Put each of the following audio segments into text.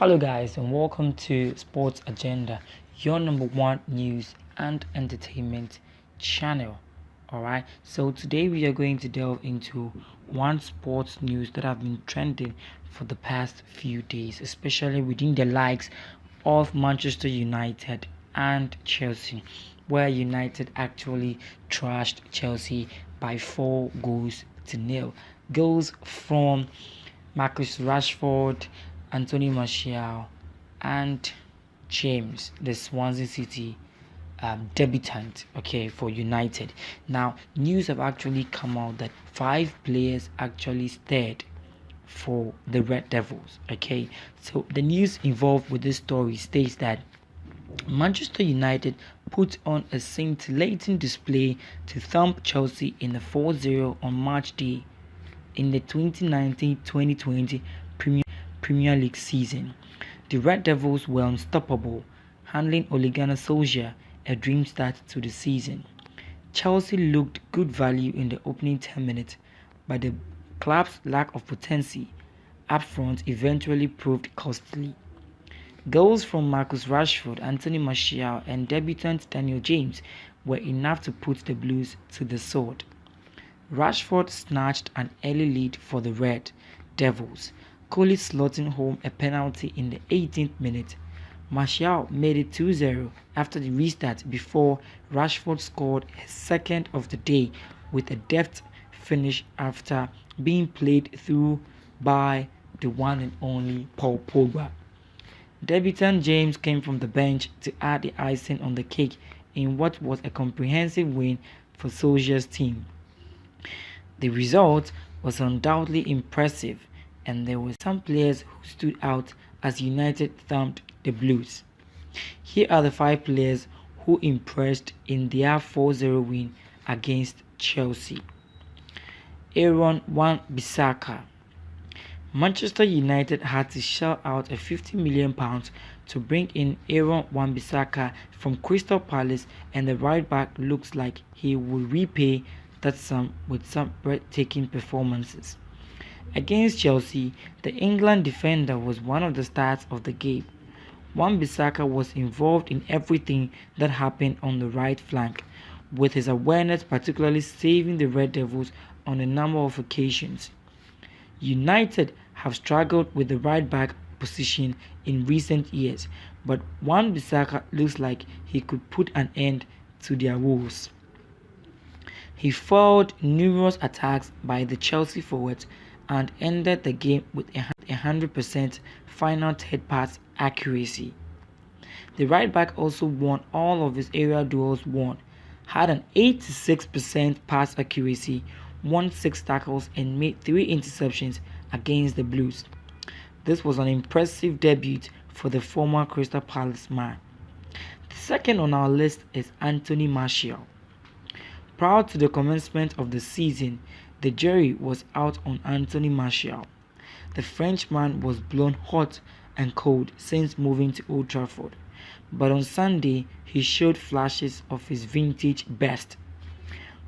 Hello, guys, and welcome to Sports Agenda, your number one news and entertainment channel. Alright, so today we are going to delve into one sports news that have been trending for the past few days, especially within the likes of Manchester United and Chelsea, where United actually trashed Chelsea by 4 goals to nil. Goals from Marcus Rashford, Anthony Martial, and James, the Swansea City debutant, for United. Now, news have actually come out that 5 players actually stayed for the Red Devils. So the news involved with this story states that Manchester United put on a scintillating display to thump Chelsea in the 4-0 on March Day in the 2019-2020 Premier League season. The Red Devils were unstoppable, handing Ole Gunnar Solskjaer a dream start to the season. Chelsea looked good value in the opening 10 minutes, but the club's lack of potency up front eventually proved costly. Goals from Marcus Rashford, Anthony Martial, and debutant Daniel James were enough to put the Blues to the sword. Rashford snatched an early lead for the Red Devils, coolly slotting home a penalty in the 18th minute. Martial made it 2-0 after the restart before Rashford scored his second of the day with a deft finish after being played through by the one and only Paul Pogba. Debutant James came from the bench to add the icing on the cake in what was a comprehensive win for Solskjaer's team. The result was undoubtedly impressive, and there were some players who stood out as United thumped the Blues. Here are the 5 players who impressed in their 4-0 win against Chelsea. Aaron Wan-Bissaka. Manchester United had to shell out a £50 million to bring in Aaron Wan-Bissaka from Crystal Palace, and the right back looks like he will repay that sum with some breathtaking performances. Against Chelsea, the England defender was one of the stars of the game. Wan-Bissaka was involved in everything that happened on the right flank, with his awareness particularly saving the Red Devils on a number of occasions. United have struggled with the right back position in recent years, but Wan-Bissaka looks like he could put an end to their woes. He foiled numerous attacks by the Chelsea forwards and ended the game with 100% final third pass accuracy. The right back also won all of his aerial duels won, had an 86% pass accuracy, won 6 tackles and made 3 interceptions against the Blues. This was an impressive debut for the former Crystal Palace man. The second on our list is Anthony Martial. Prior to the commencement of the season, the jury was out on Anthony Martial. The Frenchman was blown hot and cold since moving to Old Trafford, but on Sunday he showed flashes of his vintage best.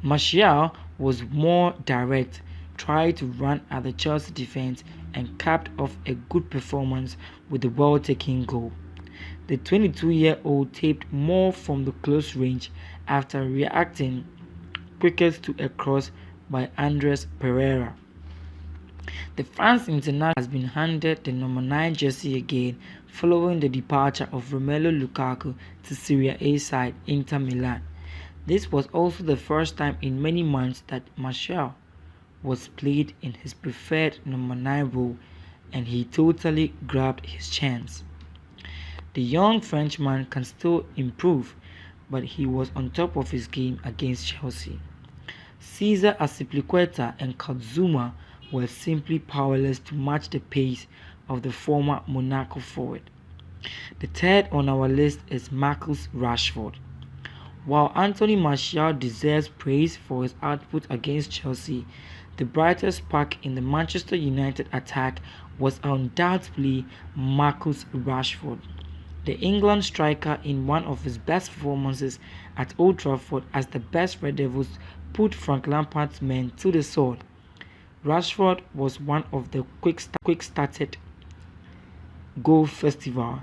Martial was more direct, tried to run at the Chelsea defense and capped off a good performance with a well-taken goal. The 22-year-old taped more from the close range after reacting quickest to a cross by Andres Pereira. The France international has been handed the number 9 jersey again following the departure of Romelu Lukaku to Serie A side Inter Milan. This was also the first time in many months that Martial was played in his preferred number 9 role, and he totally grabbed his chance. The young Frenchman can still improve, but he was on top of his game against Chelsea. Cesar Azpilicueta and Kazuma were simply powerless to match the pace of the former Monaco forward. The third on our list is Marcus Rashford. While Anthony Martial deserves praise for his output against Chelsea, the brightest spark in the Manchester United attack was undoubtedly Marcus Rashford. The England striker, in one of his best performances at Old Trafford as the best Red Devils, put Frank Lampard's men to the sword. Rashford was one of the quick-started goal festival,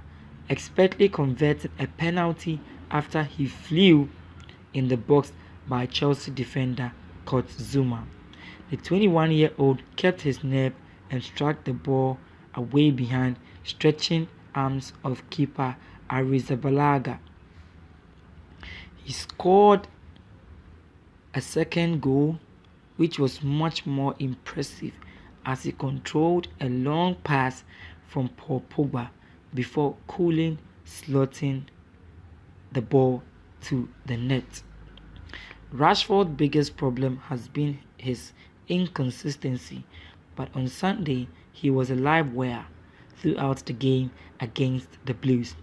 expertly converted a penalty after he flew in the box by Chelsea defender Kurt Zuma. The 21-year-old kept his nerve and struck the ball away behind stretching arms of keeper Arrizabalaga. He scored a second goal, which was much more impressive as he controlled a long pass from Paul Pogba before coolly slotting the ball to the net. Rashford's biggest problem has been his inconsistency, but on Sunday he was a live wire throughout the game against the Blues.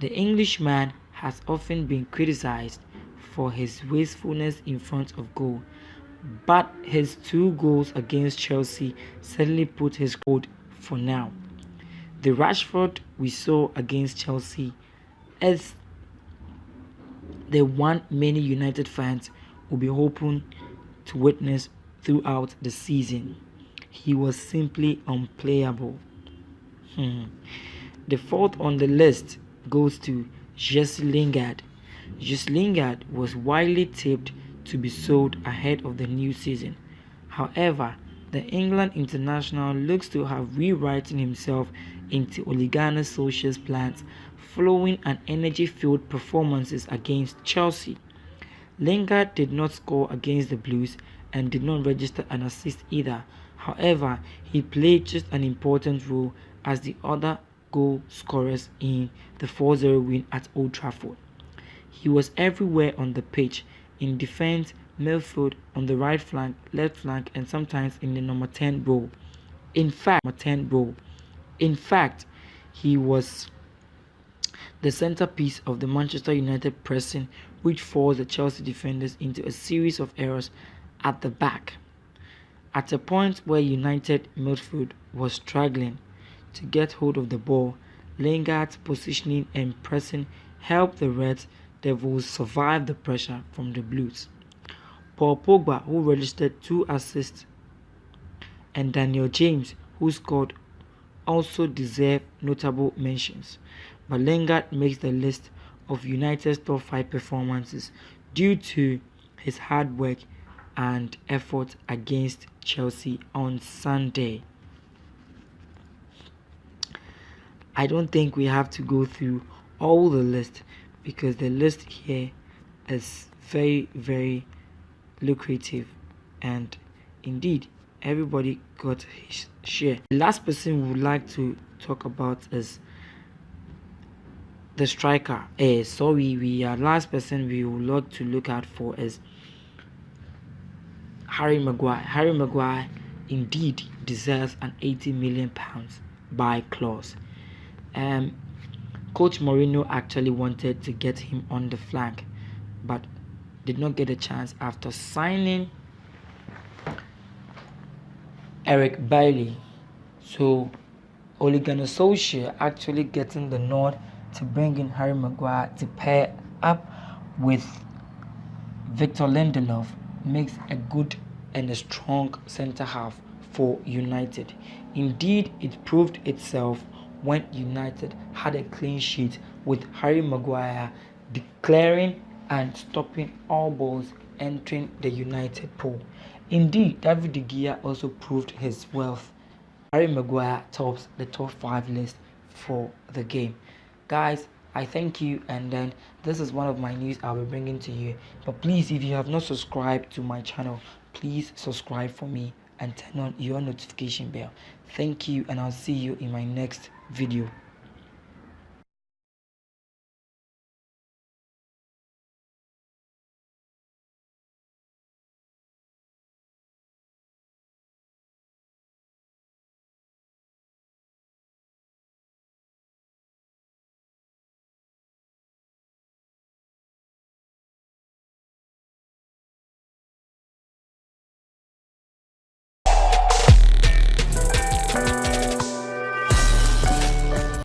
The Englishman has often been criticized for his wastefulness in front of goal, but his 2 goals against Chelsea certainly put his code for now. The Rashford we saw against Chelsea is the one many United fans will be hoping to witness throughout the season. He was simply unplayable. The fourth on the list goes to Jesse Lingard. Jesse Lingard was widely tipped to be sold ahead of the new season. However, the England international looks to have rewritten himself into Ole Gunnar Solskjaer's plans following an energy-filled performances against Chelsea. Lingard did not score against the Blues and did not register an assist either. However, he played just an important role as the other goal scorers in the 4-0 win at Old Trafford. He was everywhere on the pitch, in defense, midfield, on the right flank, left flank, and sometimes in the number 10 role. In fact, he was the centerpiece of the Manchester United pressing, which forced the Chelsea defenders into a series of errors at the back. At a point where United midfield was struggling to get hold of the ball, Lingard's positioning and pressing helped the Red Devils survive the pressure from the Blues. Paul Pogba, who registered 2 assists, and Daniel James, who scored, also deserve notable mentions, but Lingard makes the list of United's top 5 performances due to his hard work and effort against Chelsea on Sunday. I don't think we have to go through all the list because the list here is very, very lucrative, and indeed everybody got his share. The last person we would like to talk about is the striker. Last person we would like to look out for is Harry Maguire. Harry Maguire indeed deserves an £80 million buy clause. Coach Mourinho actually wanted to get him on the flank, but did not get a chance after signing Eric Bailly. So Ole Gunnar Solskjaer actually getting the nod to bring in Harry Maguire to pair up with Victor Lindelof makes a good and a strong centre half for United. Indeed, it proved itself when United had a clean sheet with Harry Maguire declaring and stopping all balls entering the United pool. Indeed, David De Gea also proved his worth. Harry Maguire tops the top 5 list for the game. Guys, I thank you, and then this is one of my news I'll be bringing to you. But please, if you have not subscribed to my channel, please subscribe for me and turn on your notification bell. Thank you, and I'll see you in my next video.